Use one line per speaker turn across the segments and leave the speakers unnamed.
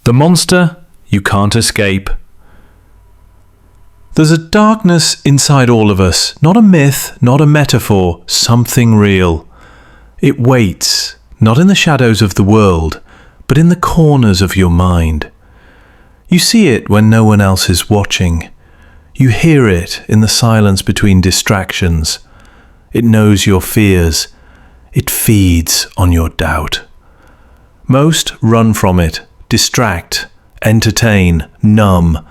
The monster you can't escape. There's a darkness inside all of us, not a myth, not a metaphor, something real. It waits, not in the shadows of the world, but in the corners of your mind. You see it when no one else is watching. You hear it in the silence between distractions. It knows your fears. It feeds on your doubt. Most run from it, distract, entertain, numb.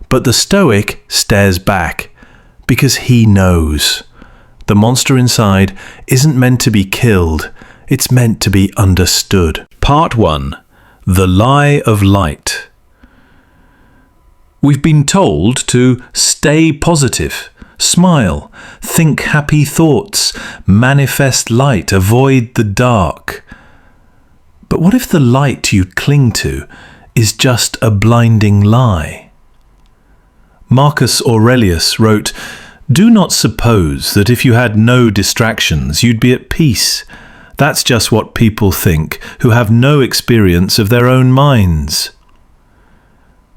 But the Stoic stares back because he knows. The monster inside isn't meant to be killed. It's meant to be understood. Part 1. The Lie of Light. We've been told to stay positive, smile, think happy thoughts, manifest light, avoid the dark. But what if the light you cling to is just a blinding lie? Marcus Aurelius wrote, "Do not suppose that if you had no distractions, you'd be at peace. That's just what people think who have no experience of their own minds."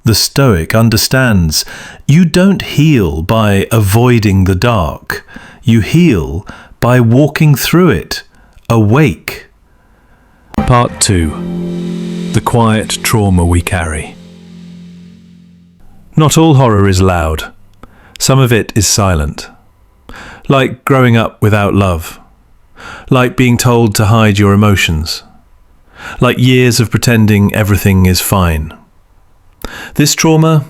The Stoic understands you don't heal by avoiding the dark. You heal by walking through it, awake. Part 2. The quiet trauma we carry. Not all horror is loud. Some of it is silent. Like growing up without love. Like being told to hide your emotions. Like years of pretending everything is fine. This trauma,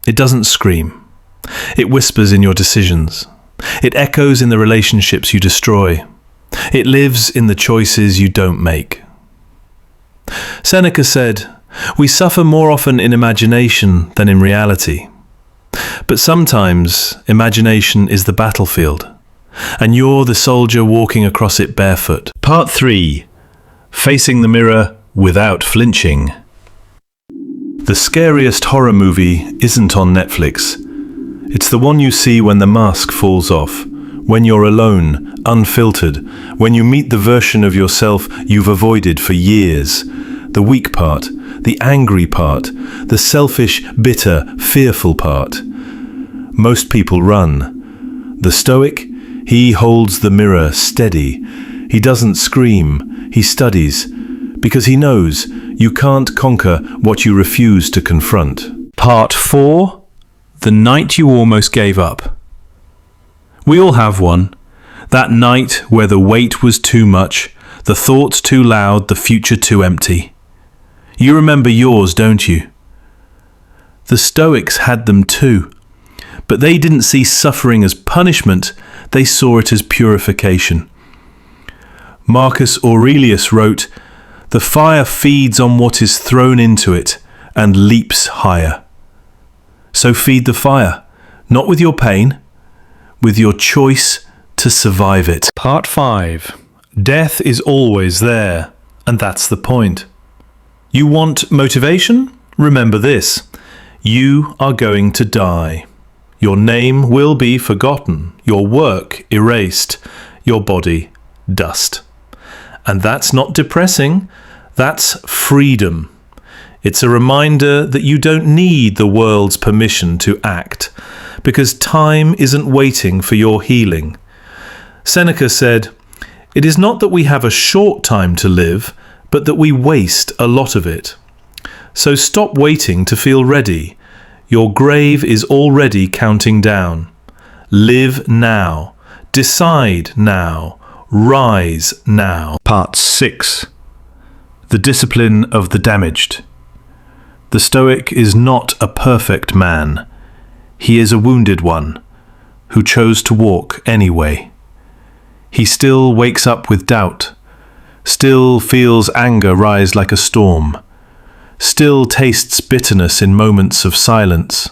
it doesn't scream. It whispers in your decisions. It echoes in the relationships you destroy. It lives in the choices you don't make. Seneca said, "We suffer more often in imagination than in reality." But sometimes imagination is the battlefield, and you're the soldier walking across it barefoot. Part 3. Facing the mirror without flinching. The scariest horror movie isn't on Netflix. It's the one you see when the mask falls off, when you're alone, unfiltered, when you meet the version of yourself you've avoided for years. The weak part, the angry part, the selfish, bitter, fearful part. Most people run. The Stoic, he holds the mirror steady. He doesn't scream, he studies, because he knows you can't conquer what you refuse to confront. Part 4. The night you almost gave up. We all have one. That night where the weight was too much, the thoughts too loud, the future too empty. You remember yours, don't you? The Stoics had them too. But they didn't see suffering as punishment, they saw it as purification. Marcus Aurelius wrote, "The fire feeds on what is thrown into it and leaps higher." So feed the fire, not with your pain, with your choice to survive it. Part 5. Death is always there, and that's the point. You want motivation? Remember this. You are going to die. Your name will be forgotten, your work erased, your body dust. And that's not depressing, that's freedom. It's a reminder that you don't need the world's permission to act, because time isn't waiting for your healing. Seneca said, "It is not that we have a short time to live, but that we waste a lot of it." So stop waiting to feel ready. Your grave is already counting down. Live now. Decide now. Rise now. Part 6. The discipline of the damaged. The Stoic is not a perfect man. He is a wounded one who chose to walk anyway. He still wakes up with doubt, still feels anger rise like a storm, still tastes bitterness in moments of silence.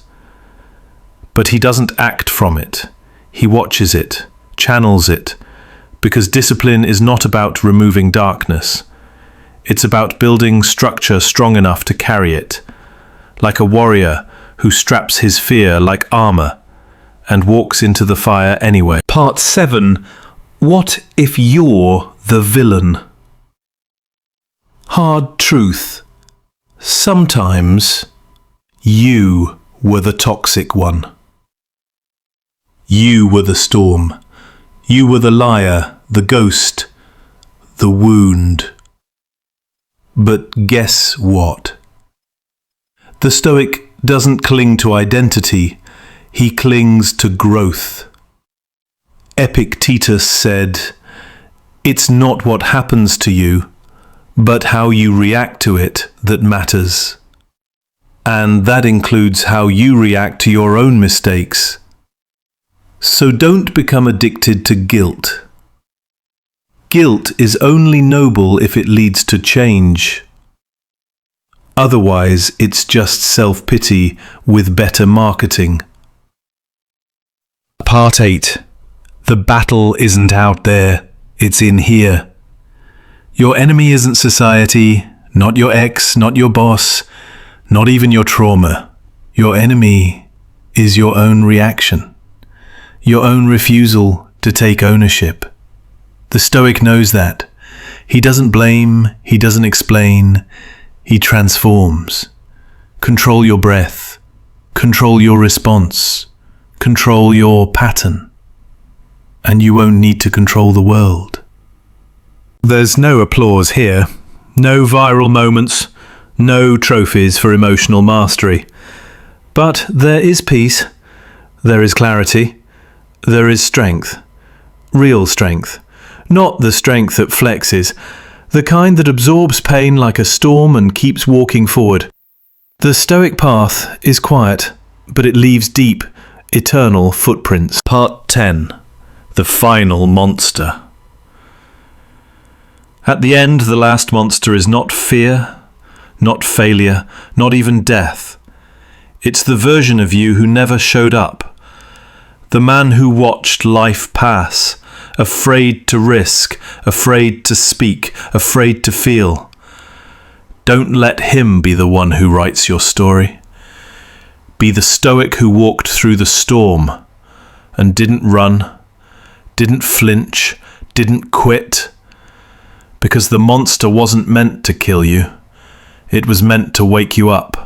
But he doesn't act from it. He watches it, channels it, because discipline is not about removing darkness. It's about building structure strong enough to carry it, like a warrior who straps his fear like armor and walks into the fire anyway. Part 7. What if you're the villain? Hard truth. Sometimes you were the toxic one. You were the storm. You were the liar, the ghost, the wound. But guess what? The Stoic doesn't cling to identity, he clings to growth. Epictetus said, "It's not what happens to you, but how you react to it that matters." And that includes how you react to your own mistakes. So don't become addicted to guilt. Guilt is only noble if it leads to change. Otherwise, it's just self-pity with better marketing. Part 8. The battle isn't out there, it's in here. Your enemy isn't society, not your ex, not your boss, not even your trauma. Your enemy is your own reaction, your own refusal to take ownership. The Stoic knows that. He doesn't blame, he doesn't explain, he transforms. Control your breath, control your response, control your pattern, and you won't need to control the world. There's no applause here, no viral moments, no trophies for emotional mastery. But there is peace, there is clarity, there is strength, real strength. Not the strength that flexes, the kind that absorbs pain like a storm and keeps walking forward. The Stoic path is quiet, but it leaves deep, eternal footprints. Part 10. The final monster. At the end, the last monster is not fear, not failure, not even death. It's the version of you who never showed up. The man who watched life pass, afraid to risk, afraid to speak, afraid to feel. Don't let him be the one who writes your story. Be the Stoic who walked through the storm and didn't run, didn't flinch, didn't quit. Because the monster wasn't meant to kill you. It was meant to wake you up.